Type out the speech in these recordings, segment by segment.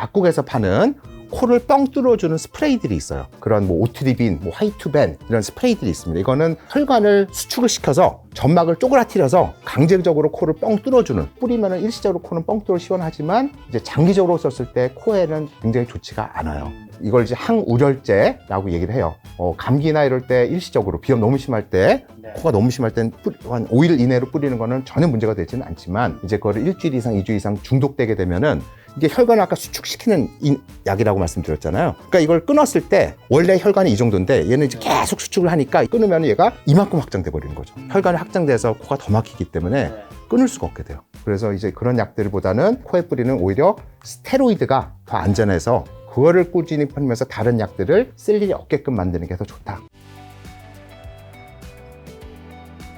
약국에서 파는 코를 뻥 뚫어주는 스프레이들이 있어요. 그런 뭐 오트리빈, 뭐 화이투벤 이런 스프레이들이 있습니다. 이거는 혈관을 수축을 시켜서 점막을 쪼그라뜨려서 강제적으로 코를 뻥 뚫어주는, 뿌리면은 일시적으로 코는 뻥 뚫어 시원하지만 이제 장기적으로 썼을 때 코에는 굉장히 좋지가 않아요. 이걸 이제 항우열제라고 얘기를 해요. 감기나 이럴 때 일시적으로 비염 너무 심할 때, 코가 너무 심할 땐 한 5일 이내로 뿌리는 거는 전혀 문제가 되지는 않지만, 이제 그거를 일주일 이상, 2주 이상 중독되게 되면은 이게 혈관을 아까 수축시키는 약이라고 말씀드렸잖아요. 그러니까 이걸 끊었을 때 원래 혈관이 이 정도인데 얘는 이제 계속 수축을 하니까 끊으면 얘가 이만큼 확장돼 버리는 거죠. 혈관이 확장돼서 코가 더 막히기 때문에 끊을 수가 없게 돼요. 그래서 이제 그런 약들보다는 코에 뿌리는 오히려 스테로이드가 더 안전해서 그거를 꾸준히 뿌리면서 다른 약들을 쓸 일이 없게끔 만드는 게 더 좋다.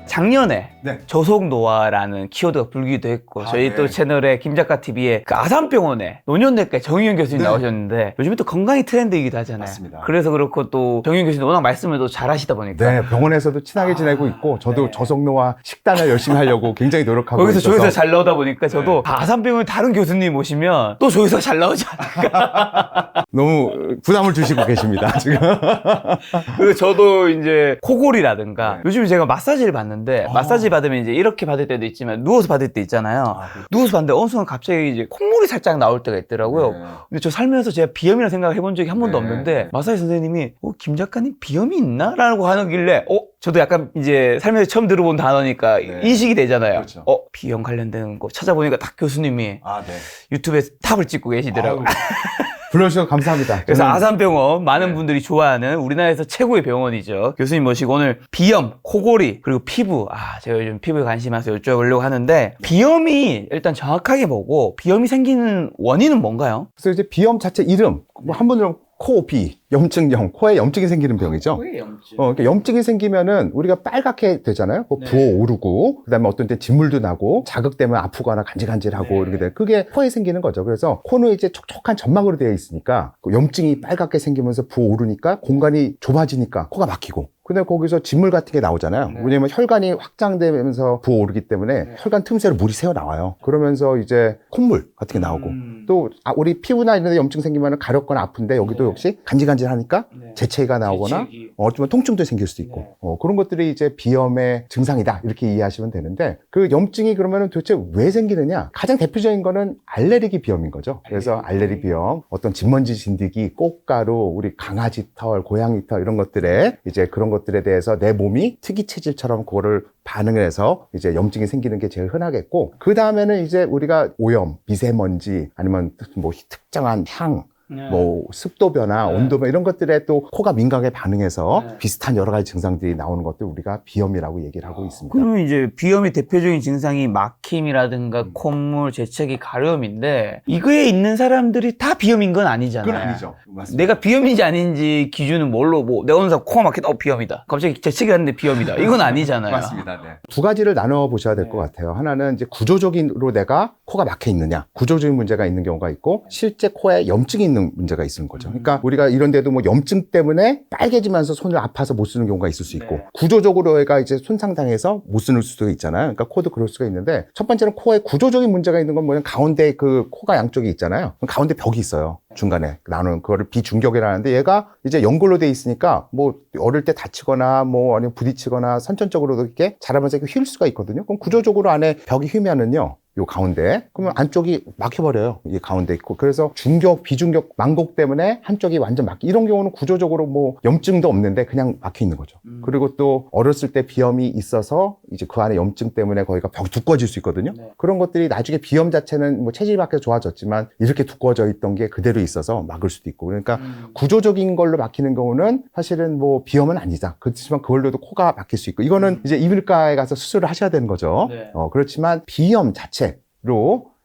작년에 네. 저속노화라는 키워드가 불기도 했고, 저희 또 채널에 김작가 TV에 그 아산병원에 노년내과 정의윤 교수님 나오셨는데, 요즘에 또 건강이 트렌드이기도 하잖아요. 맞습니다. 그래서 그렇고 또 정의윤 교수님 워낙 말씀을 또 잘하시다 보니까 네, 병원에서도 친하게 지내고 있고 저도 저속노화 식단을 열심히 하려고 굉장히 노력하고 거기서 있어서 조회수가 잘 나오다 보니까 저도 아산병원 다른 교수님 모시면 또 조회수가 잘 나오지 않을까. 너무 부담을 주시고 계십니다 지금. 그래서 저도 이제 코골이라든가 요즘에 제가 마사지를 받는데, 마사지 받으면 이제 이렇게 받을 때도 있지만 누워서 받을 때 있잖아요. 누워서 받는데 어느 순간 갑자기 이제 콧물이 살짝 나올 때가 있더라고요. 근데 저 살면서 제가 비염이라는 생각을 해본 적이 한 번도 없는데, 마사지 선생님이 김 작가님 비염이 있나? 라고 하길래 저도 약간 이제 살면서 처음 들어본 단어니까 인식이 되잖아요. 그렇죠. 비염 관련된 거 찾아보니까 딱 교수님이 유튜브에 탑을 찍고 계시더라고요. 불러주셔서 감사합니다. 그래서 아산병원 많은 분들이 좋아하는 우리나라에서 최고의 병원이죠. 교수님 모시고 오늘 비염, 코골이, 그리고 피부, 제가 요즘 피부에 관심이 많아서 여쭤보려고 하는데, 비염이 일단 정확하게 뭐고 비염이 생기는 원인은 뭔가요? 그래서 이제 비염 자체 이름, 뭐 한 분들은 코비, 염증형, 코에 염증이 생기는 병이죠. 코에 염증. 그러니까 염증이 생기면은 우리가 빨갛게 되잖아요. 부어오르고, 그다음에 어떤 때 진물도 나고, 자극되면 아프거나 간질간질하고 이렇게 돼. 그게 코에 생기는 거죠. 그래서 코는 이제 촉촉한 점막으로 되어 있으니까 염증이 빨갛게 생기면서 부어오르니까 공간이 좁아지니까 코가 막히고. 근데 거기서 진물 같은 게 나오잖아요. 왜냐면 혈관이 확장되면서 부어오르기 때문에 혈관 틈새로 물이 새어 나와요. 그러면서 이제 콧물 같은 게 나오고, 또 우리 피부나 이런 데 염증 생기면 가렵거나 아픈데 여기도 역시 간질간질하니까 재채기가 나오거나 어쩌면 통증도 생길 수도 있고, 그런 것들이 이제 비염의 증상이다 이렇게 이해하시면 되는데, 그 염증이 그러면 도대체 왜 생기느냐? 가장 대표적인 거는 알레르기 비염인 거죠. 그래서 알레르기 비염, 어떤 진먼지 진드기, 꽃가루, 우리 강아지 털, 고양이 털 이런 것들에 이제 그런 것들에 대해서 내 몸이 특이 체질처럼 그거를 반응을 해서 이제 염증이 생기는 게 제일 흔하겠고, 그 다음에는 이제 우리가 오염, 미세먼지, 아니면 뭐 특정한 향, 뭐 습도 변화, 온도 변화 이런 것들에 또 코가 민감하게 반응해서 비슷한 여러 가지 증상들이 나오는 것들 우리가 비염이라고 얘기를 하고 있습니다. 그러면 이제 비염의 대표적인 증상이 막힘이라든가 콧물, 재채기, 가려움인데, 이거에 있는 사람들이 다 비염인 건 아니잖아요. 그건 아니죠. 맞습니다. 내가 비염인지 아닌지 기준은 뭘로, 내가 오는 사람 코가 막히다, 비염이다. 갑자기 재채기 하는데 비염이다. 이건 아니잖아요. 맞습니다. 네. 두 가지를 나눠 보셔야 될 것 같아요. 하나는 이제 구조적으로 내가 코가 막혀 있느냐, 구조적인 문제가 있는 경우가 있고, 실제 코에 염증이 있는 문제가 있는 거죠. 그러니까 우리가 이런 데도 뭐 염증 때문에 빨개지면서 손을 아파서 못 쓰는 경우가 있을 수 있고, 구조적으로 얘가 이제 손상당해서 못 쓰는 수도 있잖아요. 그러니까 코도 그럴 수가 있는데, 첫 번째는 코에 구조적인 문제가 있는 건 뭐냐면 가운데 그 코가 양쪽에 있잖아요. 그럼 가운데 벽이 있어요. 중간에 나누는 그거를 비중격이라는데, 얘가 이제 연골로 돼 있으니까 뭐 어릴 때 다치거나 뭐 아니면 부딪히거나 선천적으로도 이렇게 자라면서 이렇게 휠 수가 있거든요. 그럼 구조적으로 안에 벽이 휘면은요, 요 가운데, 그러면 안쪽이 막혀버려요. 이 가운데 있고. 그래서 중격, 비중격, 망곡 때문에 한쪽이 완전 막혀. 이런 경우는 구조적으로 뭐 염증도 없는데 그냥 막혀 있는 거죠. 그리고 또 어렸을 때 비염이 있어서 이제 그 안에 염증 때문에 거기가 벽이 두꺼워질 수 있거든요. 그런 것들이 나중에 비염 자체는 뭐 체질이 바뀌어서 좋아졌지만 이렇게 두꺼워져 있던 게 그대로 있어서 막을 수도 있고. 그러니까 구조적인 걸로 막히는 경우는 사실은 뭐 비염은 아니다. 그렇지만 그걸로도 코가 막힐 수 있고, 이거는 이제 이비인후과에 가서 수술을 하셔야 되는 거죠. 그렇지만 비염 자체로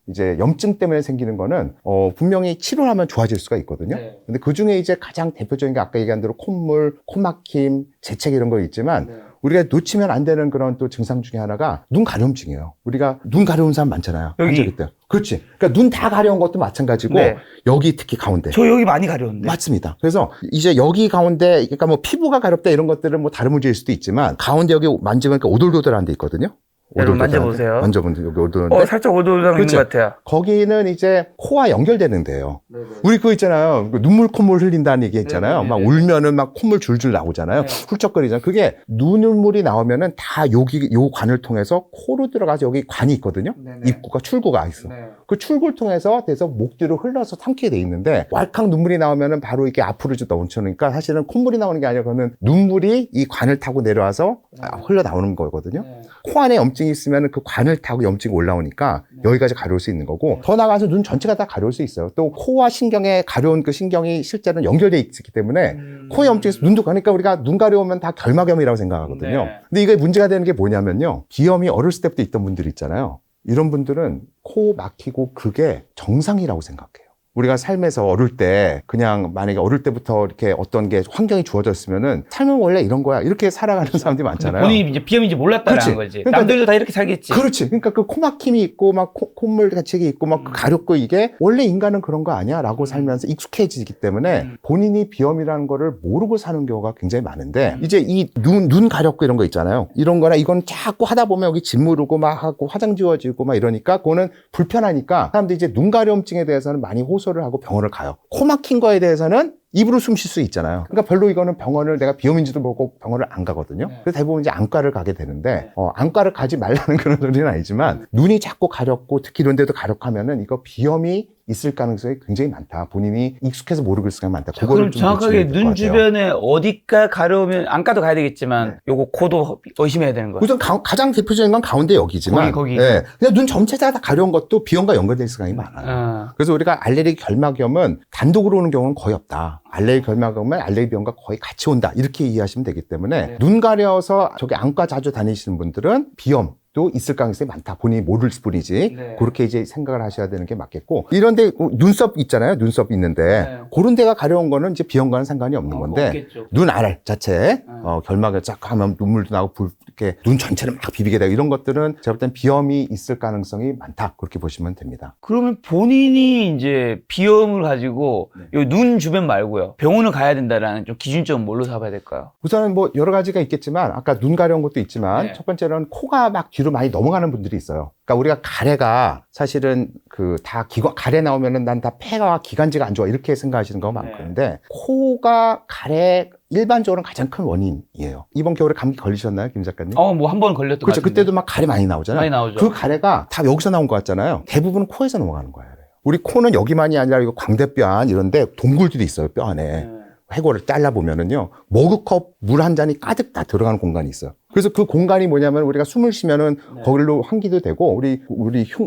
이제 염증 때문에 생기는 거는 분명히 치료를 하면 좋아질 수가 있거든요. 근데 그 중에 이제 가장 대표적인 게 아까 얘기한 대로 콧물, 코막힘, 재채기 이런 거 있지만, 우리가 놓치면 안 되는 그런 또 증상 중에 하나가 눈 가려움증이에요. 우리가 눈 가려운 사람 많잖아요. 여기. 때. 그렇지. 그러니까 눈 다 가려운 것도 마찬가지고, 여기 특히 가운데. 저 여기 많이 가려운데. 맞습니다. 그래서 이제 여기 가운데, 그러니까 뭐 피부가 가렵다 이런 것들은 뭐 다른 문제일 수도 있지만, 가운데 여기 만지면 오돌도돌한 데 있거든요. 여러분 오돌도돌한데. 만져보세요. 만져보세요. 여기 오돌도돌한데. 살짝 오돌오돌한 그렇죠. 것 같아요. 거기는 이제 코와 연결되는 데예요. 우리 그거 있잖아요. 눈물 콧물 흘린다는 얘기 있잖아요. 막 울면은 막 콧물 줄줄 나오잖아요. 훌쩍거리잖아요. 그게 눈물이 나오면은 다 여기 요 관을 통해서 코로 들어가서 여기 관이 있거든요. 입구가 출구가 있어. 그 출구를 통해서 돼서 목 뒤로 흘러서 삼키게 돼 있는데 왈칵 눈물이 나오면은 바로 이렇게 앞으로 좀 넘쳐니까 사실은 콧물이 나오는 게 아니라 그거는 눈물이 이 관을 타고 내려와서 흘러 나오는 거거든요. 코 안에 염증이 있으면 그 관을 타고 염증이 올라오니까 여기까지 가려울 수 있는 거고 더 나가서 눈 전체가 다 가려울 수 있어요. 또 코와 신경에 가려운 그 신경이 실제로는 연결돼 있기 때문에 코에 염증이 있으면 눈도 가니까 우리가 눈 가려우면 다 결막염이라고 생각하거든요. 근데 이게 문제가 되는 게 뭐냐면요. 비염이 어렸을 때부터 있던 분들 있잖아요. 이런 분들은 코 막히고 그게 정상이라고 생각해요. 우리가 삶에서 어릴 때 그냥 만약에 어릴 때부터 이렇게 어떤 게 환경이 주어졌으면은 삶은 원래 이런 거야 이렇게 살아가는 사람들이 많잖아요. 본인이 이제 비염인지 몰랐다라는 거지. 그러니까 남들도 다 이렇게 살겠지. 그렇지. 그러니까 그 코막힘이 있고 막 콧물 가치기 있고 막 가렵고 이게 원래 인간은 그런 거 아니야라고 살면서 익숙해지기 때문에 본인이 비염이라는 거를 모르고 사는 경우가 굉장히 많은데 이제 이 눈 가렵고 이런 거 있잖아요. 이런 거나 이건 자꾸 하다 보면 여기 짓 무르고 막 하고 화장 지워지고 막 이러니까 그거는 불편하니까 사람들이 이제 눈 가려움증에 대해서는 많이 호소를 하고 병원을 가요. 코 막힌 거에 대해서는 입으로 숨 쉴 수 있잖아요. 그러니까 별로 이거는 병원을 내가 비염인지도 모르고 병원을 안 가거든요. 그래서 대부분 이제 안과를 가게 되는데 안과를 가지 말라는 그런 소리는 아니지만 눈이 자꾸 가렵고 특히 이런 데도 가렵하면은 이거 비염이 있을 가능성이 굉장히 많다. 본인이 익숙해서 모르고 있을 가능성이 많다. 그럼 정확하게 눈 주변에 어디가 가려우면 안과도 가야 되겠지만 요거 코도 의심해야 되는 거예요. 우선 가장 대표적인 건 가운데 여기지만 거기. 네. 그냥 눈 전체가 다 가려운 것도 비염과 연결될 수가 많아요. 그래서 우리가 알레르기 결막염은 단독으로 오는 경우는 거의 없다. 알레르기 결막염은 알레르기 비염과 거의 같이 온다. 이렇게 이해하시면 되기 때문에 눈 가려서 저기 안과 자주 다니시는 분들은 비염 도 있을 가능성이 많다. 본인이 모를 뿐이지. 그렇게 이제 생각을 하셔야 되는 게 맞겠고. 이런데 눈썹 있잖아요. 눈썹 있는데 그런 데가 가려운 거는 이제 비염과는 상관이 없는 건데 없겠죠. 눈 알 자체 결막을 쫙 하면 눈물도 나고 이렇게 눈 전체를 막 비비게 되고 이런 것들은 제가 볼 땐 비염이 있을 가능성이 많다. 그렇게 보시면 됩니다. 그러면 본인이 이제 비염을 가지고 요 눈 주변 말고요. 병원을 가야 된다라는 좀 기준점은 뭘로 잡아야 될까요? 우선은 뭐 여러 가지가 있겠지만 아까 눈 가려운 것도 있지만 첫 번째는 코가 막 뒤로 많이 넘어가는 분들이 있어요. 그러니까 우리가 가래가 사실은 그 다 가래 나오면은 난 다 폐가 기관지가 안 좋아 이렇게 생각하시는 거 많은데 코가 가래 일반적으로는 가장 큰 원인이에요. 이번 겨울에 감기 걸리셨나요, 김 작가님? 뭐 한 번 걸렸던 것 그렇죠. 같은데. 그때도 막 가래 많이 나오잖아요. 많이 나오죠. 그 가래가 다 여기서 나온 것 같잖아요. 대부분 코에서 넘어가는 거예요. 우리 코는 여기만이 아니라 이거 광대뼈 안 이런데 동굴들이 있어요, 뼈 안에. 해골을 잘라보면은요, 머그컵 물 한 잔이 가득 다 들어가는 공간이 있어요. 그래서 그 공간이 뭐냐면 우리가 숨을 쉬면은 거기로 환기도 되고 우리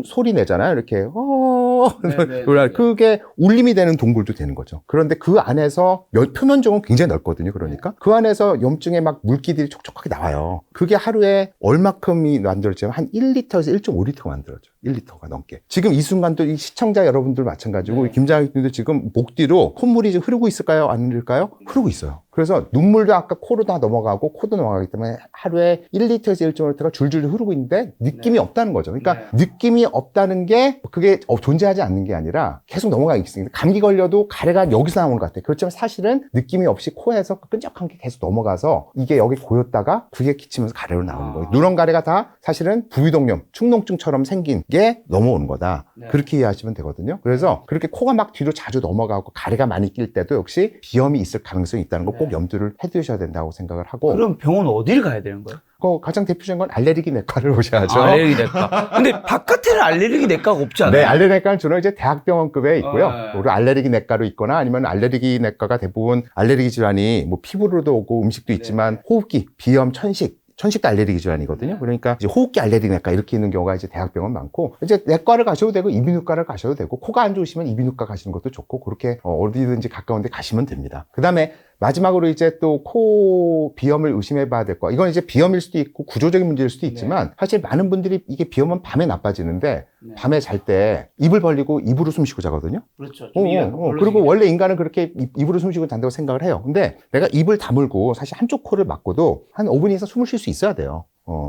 소리 내잖아요. 이렇게 그게 울림이 되는 동굴도 되는 거죠. 그런데 그 안에서 표면적은 굉장히 넓거든요. 그러니까 그 안에서 염증에 막 물기들이 촉촉하게 나와요. 그게 하루에 얼마큼이 만들어지면 한 1리터에서 1.5리터가 만들어져요. 1리터가 넘게. 지금 이 순간도 이 시청자 여러분들 마찬가지고 김장님도 지금 목 뒤로 콧물이 좀 흐르고 있을까요? 안 흐를까요? 흐르고 있어요. 그래서 눈물도 아까 코로 다 넘어가고 코도 넘어가기 때문에 하루에 1리터에서 1.5리터가 줄줄 흐르고 있는데 느낌이 없다는 거죠. 그러니까 느낌이 없다는 게 그게 존재하지 않는 게 아니라 계속 넘어가고 있습니다. 감기 걸려도 가래가 여기서 나오는 것 같아요. 그렇지만 사실은 느낌이 없이 코에서 끈적한 게 계속 넘어가서 이게 여기 고였다가 그게 기치면서 가래로 나오는 거예요. 누런 가래가 다 사실은 부위동염, 축농증처럼 생긴 게 넘어오는 거다. 그렇게 이해하시면 되거든요. 그래서 그렇게 코가 막 뒤로 자주 넘어가고 가래가 많이 낄 때도 역시 비염이 있을 가능성이 있다는 거 꼭 염두를 해두셔야 된다고 생각을 하고. 그럼 병원 어디를 가야 되는 거예요? 가장 대표적인 건 알레르기 내과를 오셔야죠. 알레르기 내과. 근데 바깥에는 알레르기 내과가 없지 않아요? 네, 알레르기 내과는 주로 이제 대학병원급에 있고요. 우리 알레르기 내과로 있거나 아니면 알레르기 내과가 대부분 알레르기 질환이 뭐 피부로도 오고 음식도 있지만 호흡기, 비염, 천식도 알레르기 질환이거든요. 그러니까 이제 호흡기 알레르기 내과 이렇게 있는 경우가 이제 대학병원 많고 이제 내과를 가셔도 되고 이비인후과를 가셔도 되고 코가 안 좋으시면 이비인후과 가시는 것도 좋고 그렇게 어디든지 가까운 데 가시면 됩니다. 그다음에 마지막으로 이제 또 코 비염을 의심해 봐야 될 거. 이건 이제 비염일 수도 있고 구조적인 문제일 수도 있지만 사실 많은 분들이 이게 비염은 밤에 나빠지는데 밤에 잘 때 입을 벌리고 입으로 숨 쉬고 자거든요. 그렇죠. 그리고 원래 인간은 그렇게 입으로 숨 쉬고 잔다고 생각을 해요. 근데 내가 입을 다물고 사실 한쪽 코를 막고도 한 5분 이상 숨을 쉴 수 있어야 돼요.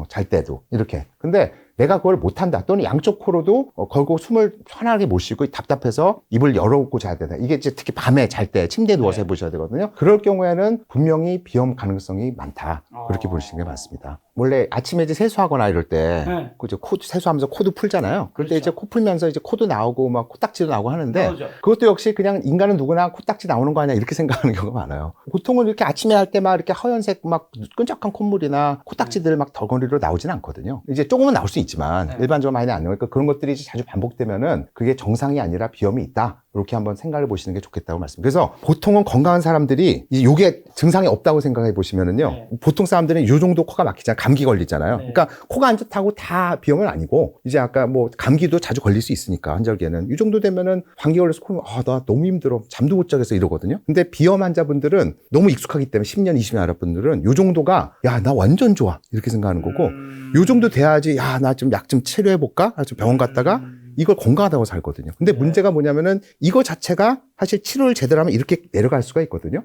잘 때도 이렇게. 근데 내가 그걸 못한다 또는 양쪽 코로도 걸고 숨을 편하게 못 쉬고 답답해서 입을 열어놓고 자야 된다. 이게 이제 특히 밤에 잘 때 침대에 누워서 해보셔야 되거든요. 그럴 경우에는 분명히 비염 가능성이 많다. 그렇게 보시는 게 맞습니다. 원래 아침에 이제 세수하거나 이럴 때, 네. 그죠? 코 세수하면서 코도 풀잖아요. 그럴 때 그렇죠. 이제 코 풀면서 이제 코도 나오고 막 코딱지도 나오고 하는데, 나오죠. 그것도 역시 그냥 인간은 누구나 코딱지 나오는 거 아니야 이렇게 생각하는 경우가 많아요. 보통은 이렇게 아침에 할 때 막 이렇게 하얀색 막 끈적한 콧물이나 코딱지들 막 덜거리로 나오진 않거든요. 이제 조금은 나올 수 있지만 네. 일반적으로 많이 안 나오니까 그런 것들이 이제 자주 반복되면은 그게 정상이 아니라 비염이 있다. 이렇게 한번 생각을 보시는 게 좋겠다고 말씀. 그래서 보통은 건강한 사람들이 요게 증상이 없다고 생각해 보시면은요. 네. 보통 사람들은 요 정도 코가 막히잖아요. 감기 걸리잖아요. 네. 그러니까 코가 안 좋다고 다 비염은 아니고 이제 아까 뭐 감기도 자주 걸릴 수 있으니까 한절기에는 이 정도 되면은 감기 걸려서 코 나 너무 힘들어. 잠도 못 자겠어 이러거든요. 근데 비염 환자분들은 너무 익숙하기 때문에 10년, 20년 알아분들은 요 정도가 야, 나 완전 좋아. 이렇게 생각하는 거고 요 정도 돼야지 야, 나 좀 약 좀 치료해 볼까? 좀 병원 갔다가 이걸 건강하다고 살거든요. 근데 네. 문제가 뭐냐면은 이거 자체가 사실 치료를 제대로 하면 이렇게 내려갈 수가 있거든요.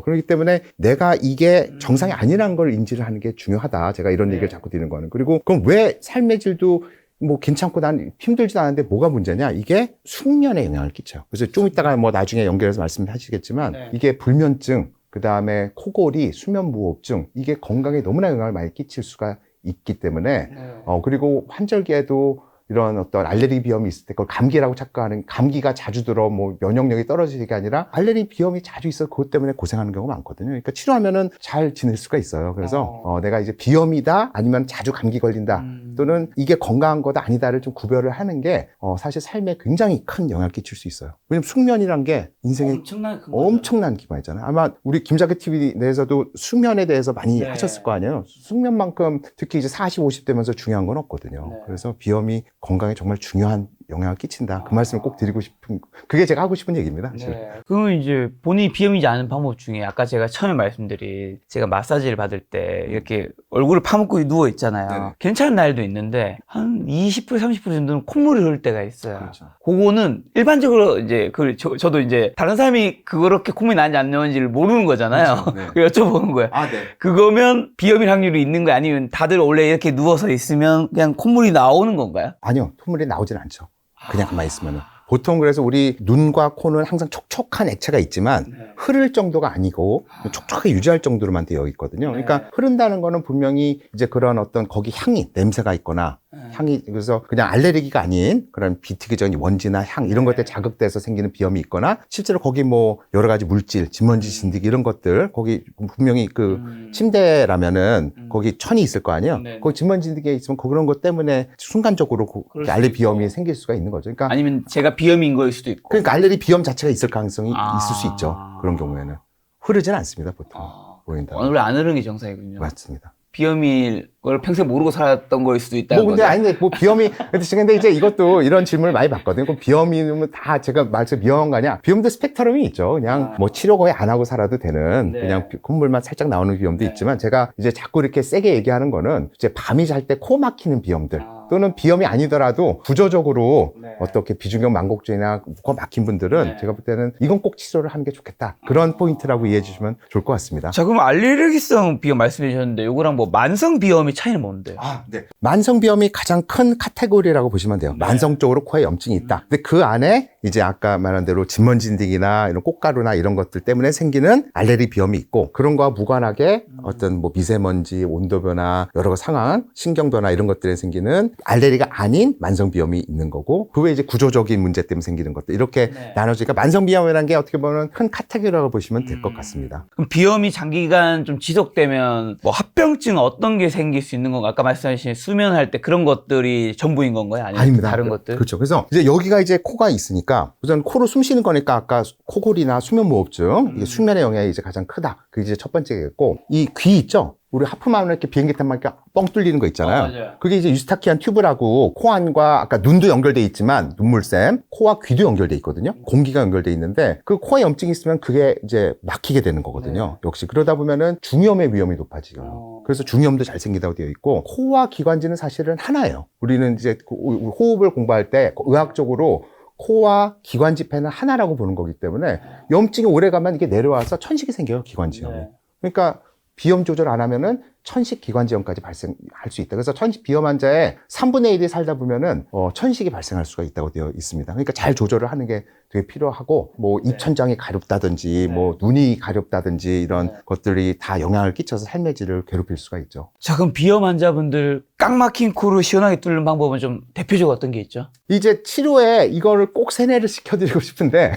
그렇기 때문에 내가 이게 정상이 아니라는 걸 인지를 하는 게 중요하다. 제가 이런 네. 얘기를 자꾸 드리는 거는. 그리고 그럼 왜 삶의 질도 뭐 괜찮고 난 힘들지도 않은데 뭐가 문제냐? 이게 숙면에 영향을 끼쳐요. 그래서 좀 이따가 뭐 나중에 연결해서 말씀하시겠지만 네. 이게 불면증, 그 다음에 코골이, 수면무호흡증 이게 건강에 너무나 영향을 많이 끼칠 수가 있기 때문에 네. 그리고 환절기에도 이런 어떤 알레르기 비염이 있을 때 그걸 감기라고 착각하는 감기가 자주 들어 뭐 면역력이 떨어지는 게 아니라 알레르기 비염이 자주 있어 그것 때문에 고생하는 경우가 많거든요. 그러니까 치료하면은 잘 지낼 수가 있어요. 그래서 내가 이제 비염이다 아니면 자주 감기 걸린다 또는 이게 건강한 거다 아니다를 좀 구별을 하는 게 사실 삶에 굉장히 큰 영향을 끼칠 수 있어요. 왜냐면 숙면이란 게 인생의 엄청나게 큰 거죠. 엄청난 기반이잖아요. 아마 우리 김자기 TV 내에서도 숙면에 대해서 많이 네. 하셨을 거 아니에요. 숙면만큼 특히 이제 40, 50 되면서 중요한 건 없거든요. 네. 그래서 비염이 건강에 정말 중요한 영향을 끼친다. 그 말씀을 꼭 드리고 싶은, 그게 제가 하고 싶은 얘기입니다. 사실. 네. 그러면 이제 본인이 비염이지 않은 방법 중에 아까 제가 처음에 말씀드린 제가 마사지를 받을 때 이렇게 얼굴을 파묻고 누워 있잖아요. 네네. 괜찮은 날도 있는데 한 20% 30% 정도는 콧물이 흐를 때가 있어요. 그렇죠. 그거는 일반적으로 이제 저도 이제 다른 사람이 그렇게 콧물이 나는지 안 나는지를 모르는 거잖아요. 그렇죠. 네. 그래서 여쭤보는 거예요. 아, 네. 그거면 비염일 확률이 있는 거예요? 아니면 다들 원래 이렇게 누워서 있으면 그냥 콧물이 나오는 건가요? 아니요. 콧물이 나오진 않죠. 그냥 가만히 있으면은. 보통 그래서 우리 눈과 코는 항상 촉촉한 액체가 있지만 네. 흐를 정도가 아니고 촉촉하게 유지할 정도로만 되어 있거든요. 네. 그러니까 흐른다는 거는 분명히 이제 그런 어떤 거기 향이, 냄새가 있거나 향이, 그래서 그냥 알레르기가 아닌 그런 비특이적인 먼지나 향 이런 것들에 자극돼서 생기는 비염이 있거나 실제로 거기 뭐 여러 가지 물질, 진먼지, 진드기 이런 것들 거기 분명히 그 침대라면은 거기 천이 있을 거 아니에요. 네. 거기 진먼지, 진드기가 있으면 그런 것 때문에 순간적으로 그럴 수도 알레르기 비염이 있고. 생길 수가 있는 거죠. 그러니까 아니면 제가 비염인 거일 수도 있고. 그러니까 알레르기 비염 자체가 있을 가능성이 아. 있을 수 있죠. 그런 경우에는. 흐르진 않습니다, 보통. 보인다. 원래 안 흐르는 게 정상이군요. 맞습니다. 비염일 걸 평생 모르고 살았던 거일 수도 있다는 뭐 근데 거죠. 아닌데 뭐 비염이 근데 이제 이것도 이런 질문을 많이 받거든요. 그럼 비염이면 다 제가 말씀 비염한 거 아니야? 비염도 스펙트럼이 있죠. 그냥 뭐 치료 거의 안 하고 살아도 되는 네. 그냥 콧물만 살짝 나오는 비염도 네. 있지만 제가 이제 자꾸 이렇게 세게 얘기하는 거는 이제 밤이 잘 때 코 막히는 비염들 또는 비염이 아니더라도 구조적으로 네. 어떻게 비중격 망곡증이나 코 막힌 분들은 네. 제가 볼 때는 이건 꼭 치료를 하는 게 좋겠다. 그런 포인트라고 이해해 주시면 좋을 것 같습니다. 자, 그럼 알레르기성 비염 말씀해 주셨는데 요거랑 뭐 만성 비염의 차이는 뭔데요? 네. 만성비염이 가장 큰 카테고리라고 보시면 돼요. 네. 만성적으로 코에 염증이 있다. 근데 그 안에 이제 아까 말한 대로 진먼진딩이나 이런 꽃가루나 이런 것들 때문에 생기는 알레르기 비염이 있고 그런 거와 무관하게 어떤 뭐 미세먼지, 온도 변화, 여러 상황, 신경 변화 이런 것들에 생기는 알레르기가 아닌 만성비염이 있는 거고 그 외에 이제 구조적인 문제 때문에 생기는 것들 이렇게 네. 나눠지니까 만성비염이라는 게 어떻게 보면 큰 카테고리라고 보시면 될 것 같습니다. 그럼 비염이 장기간 좀 지속되면 뭐 합병증 어떤 게 생길 수 있는 건가? 아까 말씀하신 수면할 때 그런 것들이 전부인 건가요? 아니면 아닙니다. 다른 것들? 그렇죠. 그래서 이제 여기가 이제 코가 있으니까 우선 코로 숨 쉬는 거니까 아까 코골이나 수면무호흡증 이게 수면의 영향이 이제 가장 크다. 그게 이제 첫 번째겠고 이 귀 있죠. 우리 하품하면 이렇게 비행기 타면 이렇게 뻥 뚫리는 거 있잖아요. 맞아요. 그게 이제 유스타키안 튜브라고 코 안과 아까 눈도 연결돼 있지만 눈물샘, 코와 귀도 연결돼 있거든요. 공기가 연결돼 있는데 그 코에 염증이 있으면 그게 이제 막히게 되는 거거든요. 역시 그러다 보면은 중이염의 위험이 높아지고요. 그래서 중이염도 잘 생기다고 되어 있고 코와 기관지는 사실은 하나예요. 우리는 이제 호흡을 공부할 때 의학적으로 코와 기관지폐는 하나라고 보는 거기 때문에 염증이 오래 가면 이게 내려와서 천식이 생겨요. 기관지염이. 네. 그러니까 비염 조절 안 하면은 천식 기관지염까지 발생할 수 있다. 그래서 천식 비염 환자의 3분의 1이 살다 보면은 천식이 발생할 수가 있다고 되어 있습니다. 그러니까 잘 조절을 하는 게 되게 필요하고 뭐 입천장이 가렵다든지 뭐 눈이 가렵다든지 이런 것들이 다 영향을 끼쳐서 삶의 질을 괴롭힐 수가 있죠. 자, 그럼 비염 환자분들 꽉 막힌 코를 시원하게 뚫는 방법은 좀 대표적으로 어떤 게 있죠? 이제 치료에 이거를 꼭 세뇌를 시켜드리고 싶은데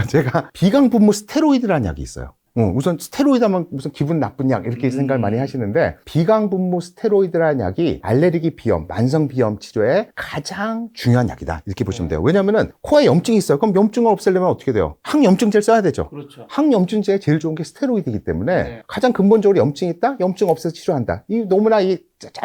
제가 비강분무 스테로이드라는 약이 있어요. 우선 스테로이드 하면 무슨 기분 나쁜 약 이렇게 생각을 많이 하시는데 비강분무 스테로이드라는 약이 알레르기 비염, 만성 비염 치료에 가장 중요한 약이다 이렇게 보시면 돼요. 왜냐면은 코에 염증이 있어요. 그럼 염증을 없애려면 어떻게 돼요? 항염증제를 써야 되죠. 그렇죠. 항염증제에 제일 좋은 게 스테로이드이기 때문에 가장 근본적으로 염증이 있다? 염증 없애서 치료한다. 이 너무나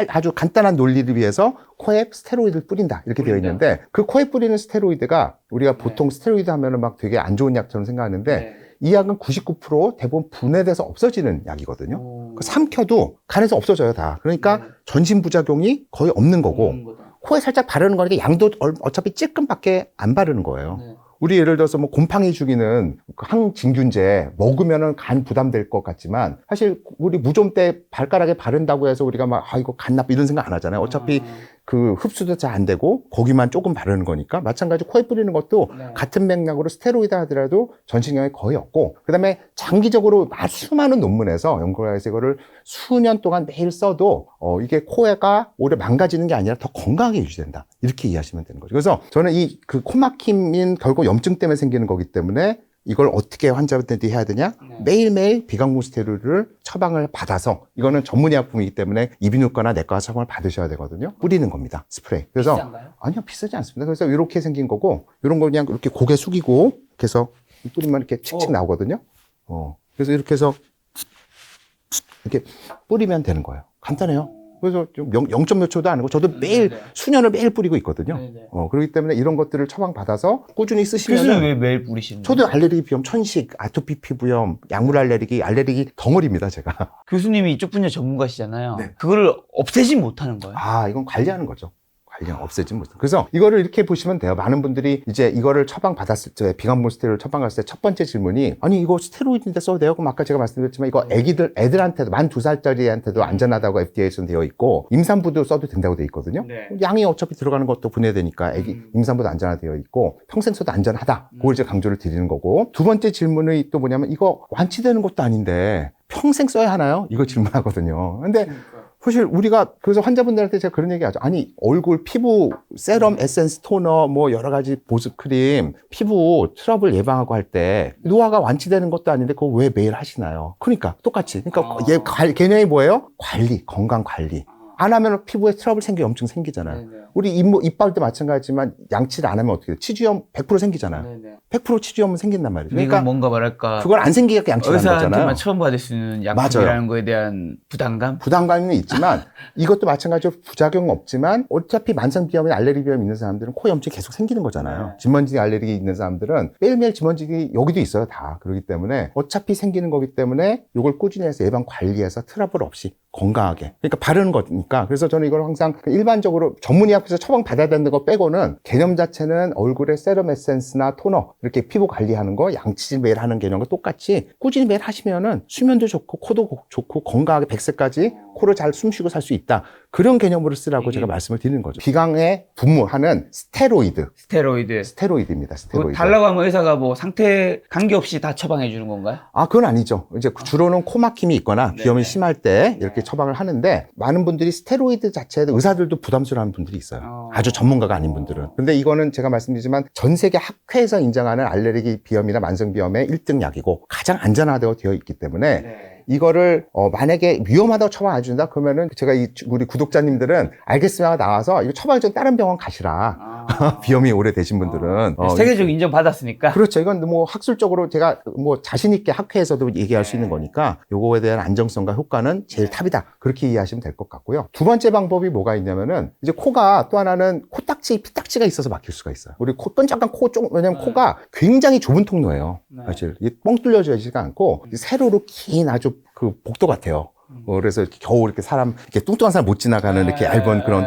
아주 간단한 논리를 위해서 코에 스테로이드를 뿌린다 이렇게 되어 있는데 그 코에 뿌리는 스테로이드가 우리가 보통 스테로이드 하면은 막 되게 안 좋은 약처럼 생각하는데 이 약은 99% 대부분 분해돼서 없어지는 약이거든요. 삼켜도 간에서 없어져요, 다. 그러니까 전신 부작용이 거의 없는 거고, 코에 살짝 바르는 거니까 양도 어차피 찔끔밖에 안 바르는 거예요. 우리 예를 들어서 뭐 곰팡이 죽이는 항진균제 먹으면은 간 부담될 것 같지만 사실 우리 무좀 때 발가락에 바른다고 해서 우리가 막 이거 간 나빠 이런 생각 안 하잖아요. 어차피 그 흡수도 잘 안 되고 거기만 조금 바르는 거니까 마찬가지 코에 뿌리는 것도 같은 맥락으로 스테로이드 하더라도 전신 영향이 거의 없고 그다음에 장기적으로 수많은 논문에서 연구를 해서 이거를 수년 동안 매일 써도 이게 코가 오히려 망가지는 게 아니라 더 건강하게 유지된다 이렇게 이해하시면 되는 거죠. 그래서 저는 이 그 코막힘인 결국 염증 때문에 생기는 거기 때문에 이걸 어떻게 환자분들한테 해야 되냐? 매일매일 비강분 스테로이드를 처방을 받아서 이거는 전문의약품이기 때문에 이비인후과나 내과 처방을 받으셔야 되거든요. 뿌리는 겁니다. 스프레이. 그래서 비싼가요? 아니요, 비싸지 않습니다. 그래서 이렇게 생긴 거고 이런 거 그냥 이렇게 고개 숙이고 이렇게 해서 뿌리면 이렇게 칙칙 나오거든요. 그래서 이렇게 해서 이렇게 뿌리면 되는 거예요. 간단해요. 그래서 좀 0몇 초도 아니고 저도 매일 수년을 매일 뿌리고 있거든요. 그렇기 때문에 이런 것들을 처방받아서 꾸준히 쓰시면 교수님 왜 매일 뿌리시는 거예요? 저도 알레르기 비염, 천식, 아토피 피부염, 약물 알레르기 덩어리입니다, 제가. 교수님이 이쪽 분야 전문가시잖아요. 그거를 없애지 못하는 거예요. 이건 관리하는 거죠. 관리는 없애지 못해. 그래서 이거를 이렇게 보시면 돼요. 많은 분들이 이제 이거를 처방받았을 때, 비강분 스테로이드 처방받았을 때 첫 번째 질문이 아니 이거 스테로이드인데 써도 돼요? 그럼 아까 제가 말씀드렸지만 이거 애들한테도 만 2살짜리한테도 안전하다고 FDA에서는 되어 있고 임산부도 써도 된다고 되어 있거든요. 양이 어차피 들어가는 것도 분해되니까 임산부도 안전하되어 있고 평생 써도 안전하다. 그걸 이제 강조를 드리는 거고 두 번째 질문이 또 뭐냐면 이거 완치되는 것도 아닌데 평생 써야 하나요? 이거 질문하거든요. 근데 사실 우리가 그래서 환자분들한테 제가 그런 얘기 하죠. 아니 얼굴 피부 세럼 에센스 토너 뭐 여러 가지 보습 크림 피부 트러블 예방하고 할 때 노화가 완치되는 것도 아닌데 그거 왜 매일 하시나요? 그러니까 똑같이 그러니까 개념이 뭐예요? 관리, 건강 관리. 안 하면 피부에 트러블 염증 생기잖아요. 우리 이빨도 마찬가지지만 양치를 안 하면 어떻게 돼요? 치주염 100% 생기잖아요. 100% 치주염은 생긴단 말이에요. 그러니까 뭔가 뭐랄까 그걸 안 생기게 양치를 하는 거잖아요. 의사한테만 처음 받을 수 있는 약품이라는 거에 대한 부담감은 있지만 이것도 마찬가지로 부작용은 없지만 어차피 만성비염이나 알레르기 비염 있는 사람들은 코 염증이 계속 생기는 거잖아요. 진먼지 알레르기 있는 사람들은 매일매일 진먼지 여기도 있어요, 다. 그렇기 때문에 어차피 생기는 거기 때문에 이걸 꾸준히 해서 예방 관리해서 트러블 없이 건강하게. 그러니까 바르는 거니까. 그래서 저는 이걸 항상 일반적으로 전문의학에서 처방 받아야 되는 거 빼고는 개념 자체는 얼굴에 세럼 에센스나 토너 이렇게 피부 관리하는 거 양치질 매일 하는 개념과 똑같이 꾸준히 매일 하시면은 수면도 좋고 코도 좋고 건강하게 100세까지 코를 잘 숨쉬고 살 수 있다. 그런 개념으로 쓰라고 제가 말씀을 드리는 거죠. 비강에 분무하는 스테로이드입니다. 스테로이드. 달라고 하면 의사가 뭐 상태 관계없이 다 처방해 주는 건가요? 그건 아니죠. 이제 주로는 코막힘이 있거나 비염이 심할 때 이렇게 처방을 하는데 많은 분들이 스테로이드 자체에 의사들도 부담스러워하는 분들이 있어요. 아주 전문가가 아닌 분들은. 근데 이거는 제가 말씀드리지만 전 세계 학회에서 인정하는 알레르기 비염이나 만성 비염의 1등 약이고 가장 안전하다고 되어 있기 때문에 이거를 만약에 위험하다고 처방 안 준다 그러면은 제가 우리 구독자님들은 알겠습니다 나와서 이거 처방을 좀 다른 병원 가시라. 비염이 오래되신 분들은 세계적 인정 받았으니까. 그렇죠. 이건 뭐 학술적으로 제가 뭐 자신 있게 학회에서도 얘기할 수 있는 거니까 요거에 대한 안정성과 효과는 제일 탑이다. 그렇게 이해하시면 될 것 같고요. 두 번째 방법이 뭐가 있냐면은 이제 코가 또 하나는 코딱지, 피딱지가 있어서 막힐 수가 있어요. 우리 끈적한 왜냐면 코가 굉장히 좁은 통로예요. 사실 뻥 뚫려지지가 않고 세로로 긴 아주 그 복도 같아요. 그래서 겨우 이렇게 이렇게 뚱뚱한 사람 못 지나가는 이렇게 얇은 그런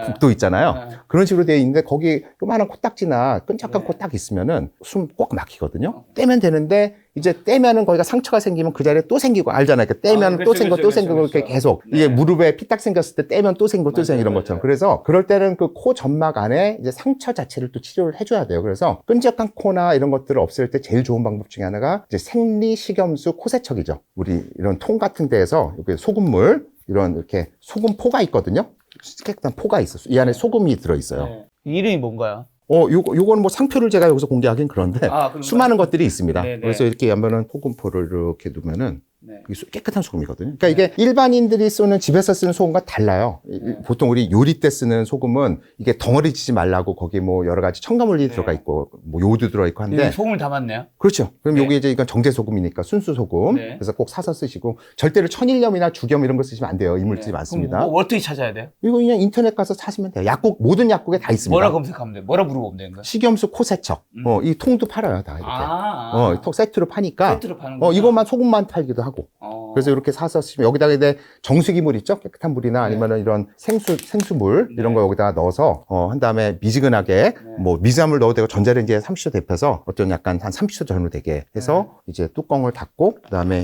복도 있잖아요. 그런 식으로 되어 있는데 거기 요만한 코딱지나 끈적한 코 딱 있으면은 숨 꼭 막히거든요. 떼면 되는데 이제 떼면은 거기가 상처가 생기면 그 자리에 또 생기고 알잖아요. 그러니까 떼면 또 생기고 또 생기고 이렇게 계속 이게 무릎에 피딱 생겼을 때 떼면 또 생기고 또 생기고 이런 것처럼. 그래서 그럴 때는 그 코 점막 안에 이제 상처 자체를 또 치료를 해줘야 돼요. 그래서 끈적한 코나 이런 것들을 없앨 때 제일 좋은 방법 중에 하나가 이제 생리식염수 코세척이죠. 우리 이런 통 같은 데에서 이렇게 소금물 이런 이렇게 소금포가 있거든요. 깨끗한 포가 있어요. 이 안에 소금이 들어있어요. 네. 이름이 뭔가요? 요거는 뭐 상표를 제가 여기서 공개하긴 그런데 수많은 것들이 있습니다. 네네. 그래서 이렇게 하면은 소금포를 이렇게 두면은 네. 이게 깨끗한 소금이거든요. 그러니까 이게 일반인들이 쓰는 집에서 쓰는 소금과 달라요. 보통 우리 요리 때 쓰는 소금은 이게 덩어리 치지 말라고 거기 뭐 여러 가지 첨가물이 들어가 있고 뭐 요도 들어있고 한데 소금을 담았네요. 그렇죠. 그럼 네. 여기 이제 이건 정제 소금이니까 순수 소금. 네. 그래서 꼭 사서 쓰시고 절대로 천일염이나 죽염 이런 거 쓰시면 안 돼요. 이물질이 많습니다. 그럼 뭐 어떻게 찾아야 돼요? 이거 그냥 인터넷 가서 사시면 돼요. 약국 모든 약국에 다 있습니다. 뭐라 검색하면 돼요? 뭐라 물어보면 되는 거예요? 식염수 코세척. 이 통도 팔아요, 다 이렇게. 통 세트로 파니까. 세트로 파는 거. 이것만 소금만 팔기도 하고. 그래서 이렇게 사서 쓰시면 여기다가 이제 정수기 물 있죠? 깨끗한 물이나 아니면은 이런 생수물 이런 거 여기다가 넣어서 한 다음에 미지근하게 뭐 미지한물 넣어도 되고 전자레인지에 30초 데펴서 어떤 약간 한 30초 전후 되게 해서 이제 뚜껑을 닫고 그다음에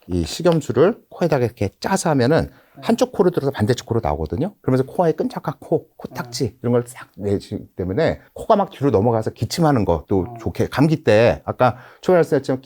이 식염수를 코에다가 이렇게 짜서 하면은 한쪽 코로 들어서 반대쪽 코로 나오거든요. 그러면서 코에 끈적한 코딱지 이런 걸 싹 내기 때문에 코가 막 뒤로 넘어가서 기침하는 것도 좋게 감기 때 아까 초반에 말씀했지만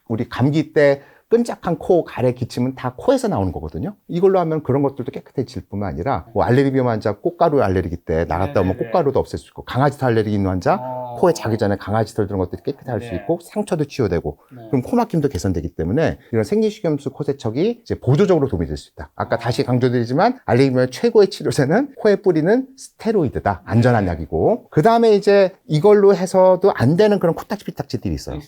우리 감기 때 끈적한 코 가래 기침은 다 코에서 나오는 거거든요. 이걸로 하면 그런 것들도 깨끗해질 뿐만 아니라 뭐 알레르기 비염 환자 꽃가루 알레르기 때 나갔다 오면 꽃가루도 없앨 수 있고 강아지 털 알레르기 있는 환자 코에 자기 전에 강아지 털 들은 것들이 깨끗할 수 있고 상처도 치유되고 그럼 코 막힘도 개선되기 때문에 이런 생리식염수 코세척이 이제 보조적으로 도움이 될 수 있다. 아까 다시 강조드리지만 알레르기 비염의 최고의 치료제는 코에 뿌리는 스테로이드다. 안전한 약이고 그 다음에 이제 이걸로 해서도 안 되는 그런 코딱지 피딱지들이 있어요.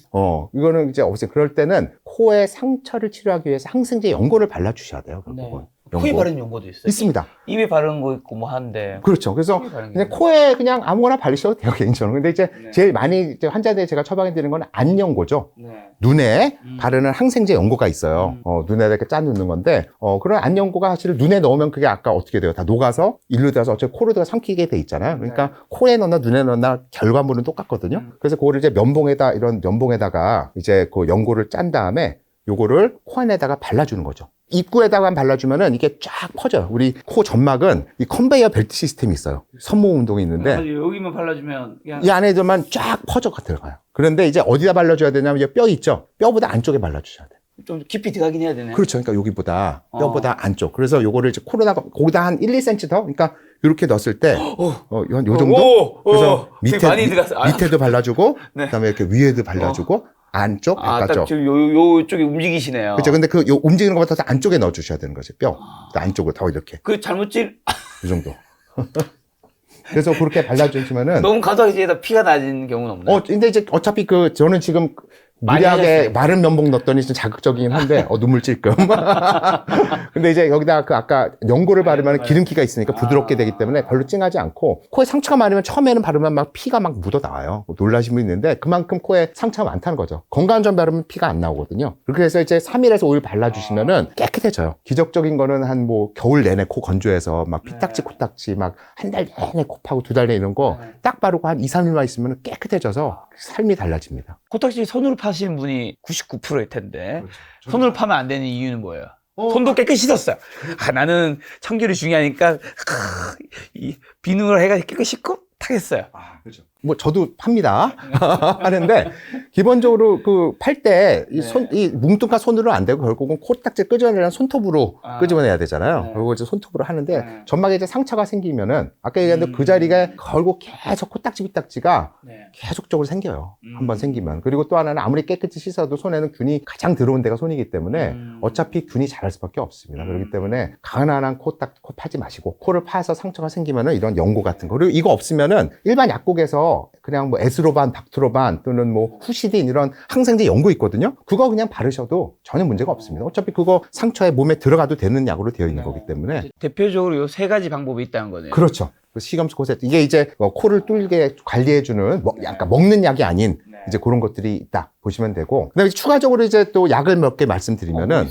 이거는 이제 없어요. 그럴 때는 코에 상처를 치료하기 위해서 항생제 연고를 발라주셔야 돼요. 네. 코에 바르는 연고도 있어요? 있습니다. 입에 바르는 거 있고 뭐 하는데. 그렇죠. 그래서 그냥 코에 그냥 아무거나 바르셔도 돼요, 개인적으로. 근데 이제 제일 많이 이제 환자들이 제가 처방해 드리는 건 안연고죠. 눈에 바르는 항생제 연고가 있어요. 눈에 이렇게 짜 놓는 건데, 그런 안연고가 사실 눈에 넣으면 그게 아까 어떻게 돼요? 다 녹아서 일로 들어서 어차피 코로 들어 삼키게 돼 있잖아요. 그러니까 코에 넣나 눈에 넣나 결과물은 똑같거든요. 그래서 그거를 이제 이런 면봉에다가 이제 그 연고를 짠 다음에 요거를 코 안에다가 발라주는 거죠. 입구에다가 발라주면은 이게 쫙 퍼져요. 우리 코 점막은 이 컨베이어 벨트 시스템이 있어요. 선모 운동이 있는데 여기만 발라주면 그냥... 이 안에만 쫙 퍼져 들어가요. 그런데 이제 어디다 발라줘야 되냐면 뼈 있죠? 뼈보다 안쪽에 발라주셔야 돼요. 좀 깊이 들어가긴 해야 되네. 그렇죠. 그러니까 여기보다 뼈보다 안쪽. 그래서 요거를 이제 코로다가 거기다 한 1, 2cm 더. 그러니까 이렇게 넣었을 때 요 정도. 그래서 밑에도 발라주고 그다음에 이렇게 위에도 발라주고. 안쪽, 바깥쪽. 딱 지금 요쪽에 움직이시네요. 그렇죠. 근데 요 움직이는 것보다 더 안쪽에 넣어주셔야 되는 거죠. 뼈. 안쪽으로 더 이렇게. 그 잘못 이 정도. 그래서 그렇게 발라주시면은. 너무 가다가 피가 나는 경우는 없나요? 근데 이제 어차피 저는 지금 무리하게 마른 면봉 넣었더니 좀 자극적이긴 한데, 눈물 찔끔. 근데 이제 여기다가 아까 연고를 바르면 기름기가 있으니까 부드럽게 되기 때문에 별로 찡하지 않고, 코에 상처가 많으면 처음에는 바르면 막 피가 막 묻어 나와요. 놀라신 분이 있는데, 그만큼 코에 상처가 많다는 거죠. 건강한 점 바르면 피가 안 나오거든요. 그렇게 해서 이제 3일에서 5일 발라주시면은 깨끗해져요. 기적적인 거는 한 겨울 내내 코 건조해서 막 피딱지, 코딱지 막 한 달 내내 코 파고 2달 내내 이런 거 딱 바르고 한 2, 3일만 있으면 깨끗해져서 삶이 달라집니다. 코딱지 손으로 파시는 분이 99%일 텐데 손으로 파면 안 되는 이유는 뭐예요? 손도 깨끗이 씻었어요. 나는 청결이 중요하니까 이 비누를 해가지고 깨끗이 씻고 타겠어요. 그렇죠. 뭐 저도 팝니다. 하는데 기본적으로 팔 때 이 뭉뚱한 손으로 안 되고 결국은 코딱지 끄집어내려면 손톱으로 끄집어내야 되잖아요. 그리고 이제 손톱으로 하는데 점막에 이제 상처가 생기면은 아까 얘기한 대로 그 자리가 결국 계속 코딱지 비딱지가 계속적으로 생겨요. 한번 생기면. 그리고 또 하나는 아무리 깨끗이 씻어도 손에는 균이 가장 들어온 데가 손이기 때문에 어차피 균이 자랄 수밖에 없습니다. 그렇기 때문에 가난한 코 파지 마시고 코를 파서 상처가 생기면은 이런 연고 같은 거. 그리고 이거 없으면은 일반 약국에서 그냥 뭐 에스로반, 닥트로반 또는 뭐 후시딘 이런 항생제 연고 있거든요. 그거 그냥 바르셔도 전혀 문제가 없습니다. 어차피 그거 상처에 몸에 들어가도 되는 약으로 되어 있는 거기 때문에. 대표적으로 요 3가지 방법이 있다는 거네요. 그렇죠. 식염수 코세척. 이게 이제 코를 뚫게 관리해주는 약간 먹는 약이 아닌 이제 그런 것들이 있다 보시면 되고. 그다음에 추가적으로 이제 또 약을 몇 개 말씀드리면은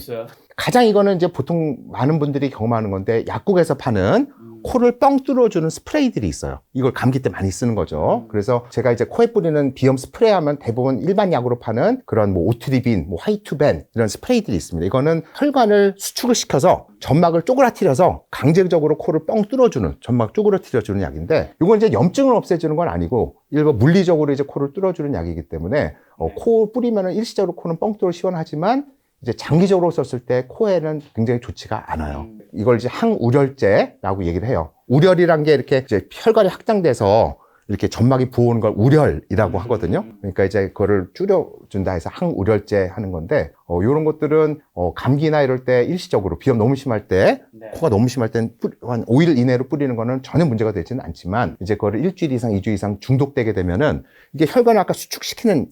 가장 이거는 이제 보통 많은 분들이 경험하는 건데 약국에서 파는 코를 뻥 뚫어주는 스프레이들이 있어요. 이걸 감기 때 많이 쓰는 거죠. 그래서 제가 이제 코에 뿌리는 비염 스프레이 하면 대부분 일반 약으로 파는 그런 뭐 오트리빈, 뭐 화이투벤 이런 스프레이들이 있습니다. 이거는 혈관을 수축을 시켜서 점막을 쪼그라뜨려서 강제적으로 코를 뻥 뚫어주는, 점막 쪼그라뜨려주는 약인데, 이건 이제 염증을 없애주는 건 아니고 일부 물리적으로 이제 코를 뚫어주는 약이기 때문에 코 뿌리면은 일시적으로 코는 뻥 뚫어 시원하지만 이제 장기적으로 썼을 때 코에는 굉장히 좋지가 않아요. 이걸 이제 항우렬제라고 얘기를 해요. 우렬이란 게 이렇게 이제 혈관이 확장돼서 이렇게 점막이 부어오는 걸 우렬이라고 하거든요. 그러니까 이제 그거를 줄여준다 해서 항우렬제 하는 건데, 이런 것들은 감기나 이럴 때 일시적으로 비염 너무 심할 때, 코가 너무 심할 때는 한 5일 이내로 뿌리는 거는 전혀 문제가 되지는 않지만, 이제 그거를 일주일 이상, 2주 이상 중독되게 되면은 이게 혈관을 아까 수축시키는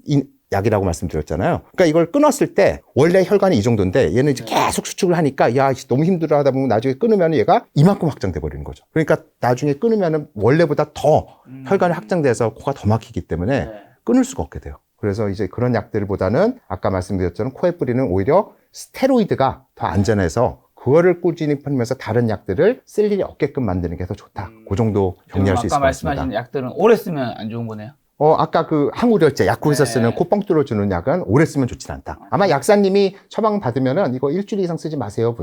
약이라고 말씀드렸잖아요. 그러니까 이걸 끊었을 때 원래 혈관이 이 정도인데 얘는 이제 계속 수축을 하니까 야 너무 힘들어 하다 보면 나중에 끊으면 얘가 이만큼 확장돼 버리는 거죠. 그러니까 나중에 끊으면은 원래보다 더 혈관이 확장돼서 코가 더 막히기 때문에 끊을 수가 없게 돼요. 그래서 이제 그런 약들보다는 아까 말씀드렸처럼 코에 뿌리는 오히려 스테로이드가 더 안전해서 그거를 꾸준히 뿌리면서 다른 약들을 쓸 일이 없게끔 만드는 게 더 좋다. 그 정도 정리할 수 있을 것 아까 같습니다. 말씀하신 약들은 오래 쓰면 안 좋은 거네요. 아까 그 항우열제 약국에서 쓰는 코 뻥 뚫어주는 약은 오래 쓰면 좋진 않다. 아마 약사님이 처방 받으면은 이거 일주일 이상 쓰지 마세요.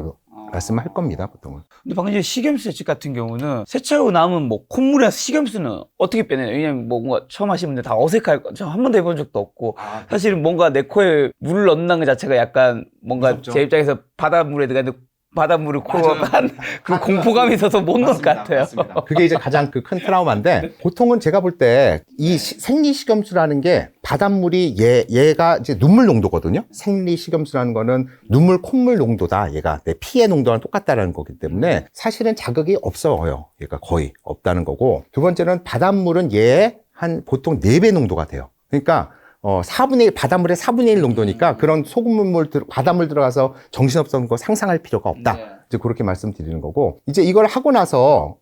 말씀할 겁니다, 보통은. 근데 방금 전에 식염수 세척 같은 경우는 세차하고 남은 뭐 콧물이나 식염수는 어떻게 빼내요? 왜냐면 뭐 뭔가 처음 하시는 분들 다 어색할 거. 저 한 번도 해본 적도 없고. 사실은 뭔가 내 코에 물을 넣는 것 자체가 약간 뭔가 무섭죠. 제 입장에서 바닷물에 들어가는데 바닷물을 코로 한 그 공포감이 있어서 못 넣을 것 같아요. 맞습니다. 그게 이제 가장 그 큰 트라우마인데, 보통은 제가 볼 때 이 생리식염수라는 게 바닷물이 얘가 이제 눈물 농도거든요. 생리식염수라는 거는 눈물, 콧물 농도다. 얘가 내 피의 농도랑 똑같다라는 거기 때문에 사실은 자극이 없어요. 얘가 거의 없다는 거고, 두 번째는 바닷물은 얘의 한 보통 4배 농도가 돼요. 그러니까 4분의 1, 바닷물의 4분의 1 농도니까 그런 소금물, 바닷물 들어가서 정신없는 거 상상할 필요가 없다. 이제 그렇게 말씀드리는 거고, 이제 이걸 하고 나서,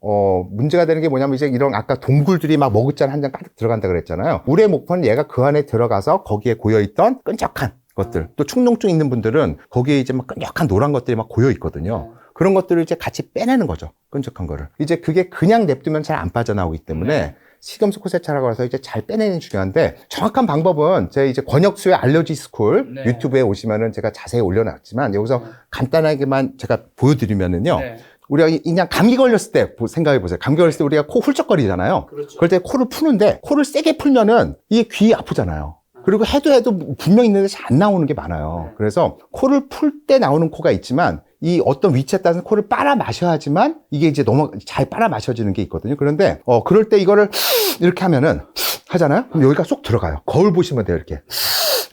문제가 되는 게 뭐냐면 이제 이런 아까 동굴들이 막 머그잔 한 잔 가득 들어간다 그랬잖아요. 우리의 목표는 얘가 그 안에 들어가서 거기에 고여있던 끈적한 것들, 또 축농증 있는 분들은 거기에 이제 막 끈적한 노란 것들이 막 고여 있거든요. 그런 것들을 이제 같이 빼내는 거죠. 끈적한 거를. 이제 그게 그냥 냅두면 잘 안 빠져나오기 때문에 식염수 코세차라고 해서 이제 잘 빼내는 게 중요한데, 정확한 방법은 제 이제 권혁수의 알러지 스쿨 유튜브에 오시면은 제가 자세히 올려놨지만 여기서 간단하게만 제가 보여드리면은요. 우리가 그냥 감기 걸렸을 때 생각해 보세요. 감기 걸렸을 때 우리가 코 훌쩍거리잖아요. 그럴 때 코를 푸는데 코를 세게 풀면은 이게 귀 아프잖아요. 그리고 해도 분명히 있는데 잘 안 나오는 게 많아요. 그래서 코를 풀 때 나오는 코가 있지만 이 어떤 위치에 따라서 코를 빨아 마셔야지만 이게 이제 너무 잘 빨아 마셔지는 게 있거든요. 그런데 그럴 때 이거를 이렇게 하면은 하잖아요. 그럼 여기가 쏙 들어가요. 거울 보시면 돼요. 이렇게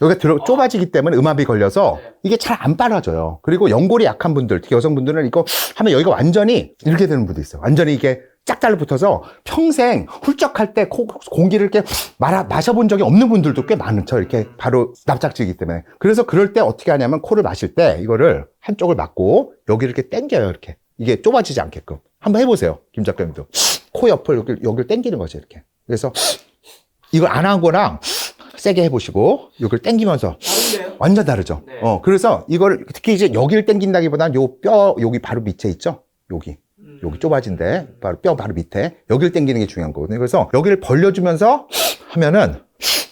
여기가 좁아지기 때문에 음압이 걸려서 이게 잘 안 빨아져요. 그리고 연골이 약한 분들, 특히 여성분들은 이거 하면 여기가 완전히 이렇게 되는 분도 있어요. 완전히 이게 짝 달라붙어서 평생 훌쩍할 때 공기를 이렇게 마셔본 적이 없는 분들도 꽤 많죠. 이렇게 바로 납작지기 때문에. 그래서 그럴 때 어떻게 하냐면 코를 마실 때 이거를 한쪽을 막고 여기를 이렇게 당겨요. 이렇게. 이게 좁아지지 않게끔. 한번 해보세요. 김 작가님도. 코 옆을 여기를 당기는 거죠. 이렇게. 그래서 이걸 안 하고랑 세게 해보시고 여기를 당기면서 다른데요? 완전 다르죠. 그래서 이걸 특히 이제 여기를 당긴다기보다는 요 뼈 여기 바로 밑에 있죠. 여기 좁아진데 뼈 바로 밑에 여기를 당기는 게 중요한 거거든요. 그래서 여기를 벌려주면서 하면은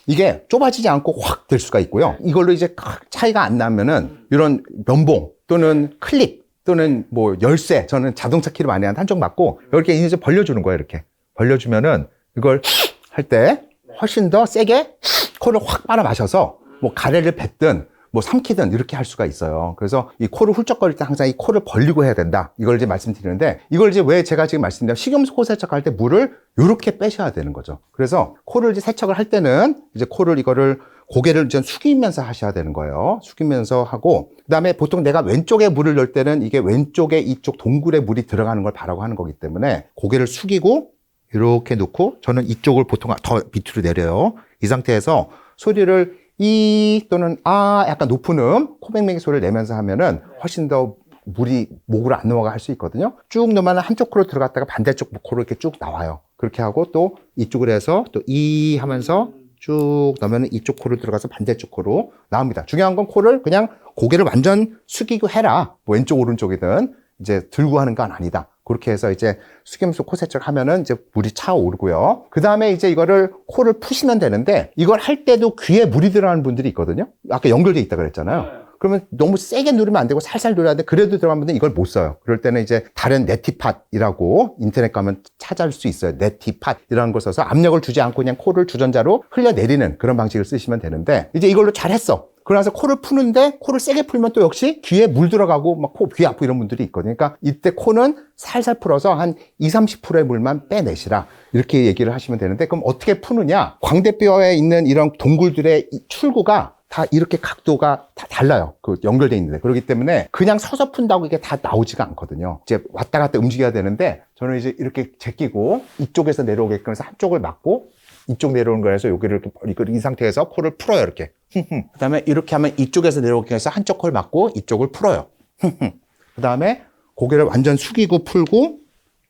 이게 좁아지지 않고 확 될 수가 있고요. 이걸로 이제 차이가 안 나면은 이런 면봉 또는 클립 또는 뭐 열쇠, 저는 자동차 키를 많이 하는데 한쪽 맞고 이렇게 이제 벌려주는 거예요. 이렇게 벌려주면은 이걸 할 때 훨씬 더 세게 코를 확 빨아 마셔서 뭐 가래를 뱉든 뭐 삼키든 이렇게 할 수가 있어요. 그래서 이 코를 훌쩍거릴 때 항상 이 코를 벌리고 해야 된다. 이걸 이제 말씀드리는데, 이걸 이제 왜 제가 지금 말씀드린 식염수 코 세척할 때 물을 이렇게 빼셔야 되는 거죠. 그래서 코를 이제 세척을 할 때는 이제 코를 이거를 고개를 이제 숙이면서 하셔야 되는 거예요. 숙이면서 하고, 그 다음에 보통 내가 왼쪽에 물을 넣을 때는 이게 왼쪽에 이쪽 동굴에 물이 들어가는 걸 바라고 하는 거기 때문에 고개를 숙이고 이렇게 놓고, 저는 이쪽을 보통 더 밑으로 내려요. 이 상태에서 소리를 이 또는 아 약간 높은 코맹맹이 소리를 내면서 하면은 훨씬 더 물이 목으로 안 넘어가 할 수 있거든요. 쭉 넣으면 한쪽 코로 들어갔다가 반대쪽 코로 이렇게 쭉 나와요. 그렇게 하고 또 이쪽으로 해서 또 이 하면서 쭉 넣으면 이쪽 코로 들어가서 반대쪽 코로 나옵니다. 중요한 건 코를 그냥 고개를 완전 숙이고 해라. 뭐 왼쪽 오른쪽이든 이제 들고 하는 건 아니다. 그렇게 해서 이제 수금수 코 세척 하면은 이제 물이 차오르고요. 그 다음에 이제 이거를 코를 푸시면 되는데, 이걸 할 때도 귀에 물이 들어가는 분들이 있거든요. 아까 연결돼 있다 그랬잖아요. 그러면 너무 세게 누르면 안 되고 살살 누려야 돼. 그래도 들어가면 분들은 이걸 못 써요. 그럴 때는 이제 다른 네티팟이라고 인터넷 가면 찾아올 수 있어요. 네티팟이라는 걸 써서 압력을 주지 않고 그냥 코를 주전자로 흘려내리는 그런 방식을 쓰시면 되는데, 이제 이걸로 잘했어. 그러나서 코를 푸는데 코를 세게 풀면 또 역시 귀에 물 들어가고 막 코, 귀 아프고 이런 분들이 있거든요. 그러니까 이때 코는 살살 풀어서 한 20-30%의 물만 빼내시라. 이렇게 얘기를 하시면 되는데, 그럼 어떻게 푸느냐? 광대뼈에 있는 이런 동굴들의 이 출구가 다 이렇게 각도가 다 달라요. 그 연결돼 있는데. 그렇기 때문에 그냥 서서 푼다고 이게 다 나오지가 않거든요. 이제 왔다 갔다 움직여야 되는데, 저는 이제 이렇게 제끼고 이쪽에서 내려오게끔 해서 한쪽을 막고 이쪽 내려오는 거에서 여기를 이렇게 이 상태에서 코를 풀어요. 이렇게. 그 다음에 이렇게 하면 이쪽에서 내려오게 해서 한쪽 코를 막고 이쪽을 풀어요. 그 다음에 고개를 완전 숙이고 풀고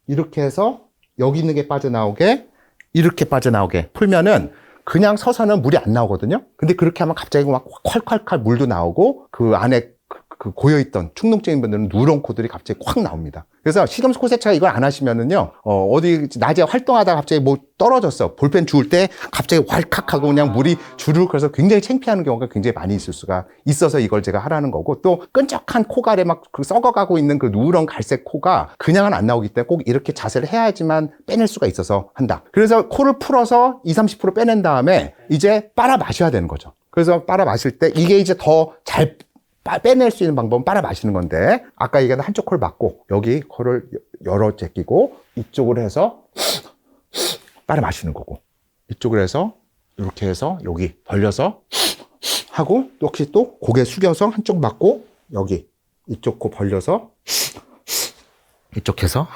이렇게 해서 여기 있는 게 빠져나오게, 이렇게 빠져나오게 풀면은 그냥 서서는 물이 안 나오거든요. 근데 그렇게 하면 갑자기 막 콸콸콸 물도 나오고 그 안에 그 고여있던 충농증인 분들은 누런 코들이 갑자기 콱 나옵니다. 그래서 식염수 코세차 이걸 안 하시면은요, 어디 낮에 활동하다가 갑자기 뭐 떨어졌어. 볼펜 주울 때 갑자기 왈칵하고 그냥 물이 주르륵 그래서 굉장히 창피하는 경우가 굉장히 많이 있을 수가 있어서 이걸 제가 하라는 거고, 또 끈적한 코갈에 막 그 썩어가고 있는 그 누런 갈색 코가 그냥은 안 나오기 때문에 꼭 이렇게 자세를 해야지만 빼낼 수가 있어서 한다. 그래서 코를 풀어서 20-30% 빼낸 다음에 이제 빨아 마셔야 되는 거죠. 그래서 빨아 마실 때 이게 이제 더 잘 빼낼 수 있는 방법은 빨아 마시는 건데, 아까 얘기한 한쪽 코를 막고 여기 코를 열어 제끼고 이쪽으로 해서 빨아 마시는 거고, 이쪽으로 해서 이렇게 해서 여기 벌려서 하고, 또 혹시 또 고개 숙여서 한쪽 막고 여기 이쪽 코 벌려서 이쪽 해서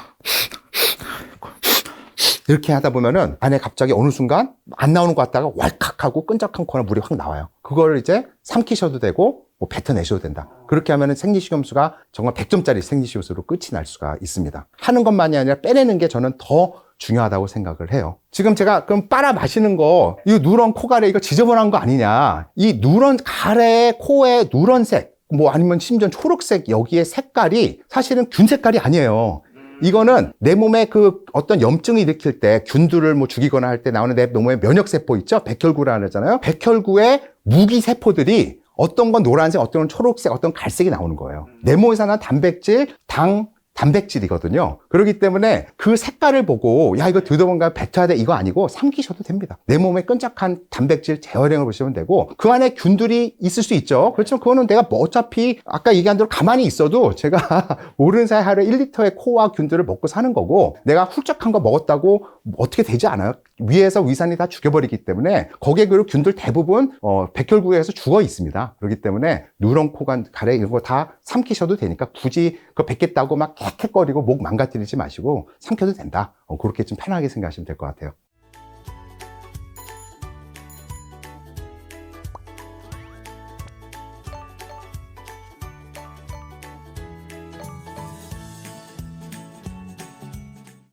이렇게 하다 보면은 안에 갑자기 어느 순간 안 나오는 것 같다가 왈칵하고 끈적한 코나 물이 확 나와요. 그걸 이제 삼키셔도 되고 뭐 뱉어내셔도 된다. 그렇게 하면은 생리식염수가 정말 100점짜리 생리식염수로 끝이 날 수가 있습니다. 하는 것만이 아니라 빼내는 게 저는 더 중요하다고 생각을 해요. 지금 제가 그럼 빨아 마시는 거, 이 누런 코갈에 이거 지저분한 거 아니냐. 이 누런 가래 코의 누런색, 뭐 아니면 심지어 초록색 여기에 색깔이 사실은 균 색깔이 아니에요. 이거는 내 몸에 그 어떤 염증을 일으킬 때 균들을 뭐 죽이거나 할 때 나오는 내 몸에 면역세포 있죠? 백혈구라고 하잖아요. 백혈구의 무기세포들이 어떤 건 노란색, 어떤 건 초록색, 어떤 건 갈색이 나오는 거예요. 내 몸에서 나는 단백질, 단백질이거든요. 그렇기 때문에 그 색깔을 보고 야 이거 드더군가 뱉어야 돼 이거 아니고 삼키셔도 됩니다. 내 몸에 끈적한 단백질 제어량을 보시면 되고, 그 안에 균들이 있을 수 있죠. 그렇지만 그거는 내가 뭐 어차피 아까 얘기한 대로 가만히 있어도 제가 모르는 사이 하루에 1리터의 코와 균들을 먹고 사는 거고, 내가 훌쩍한 거 먹었다고 어떻게 되지 않아요. 위에서 위산이 다 죽여버리기 때문에 거기에 그 균들 대부분 백혈구에서 죽어 있습니다. 그렇기 때문에 누런 코가 가래 이런 거 다 삼키셔도 되니까 굳이 그거 뱉겠다고 막 헥헥거리고 목 망가뜨리지 마시고 삼켜도 된다. 그렇게 좀 편하게 생각하시면 될 것 같아요.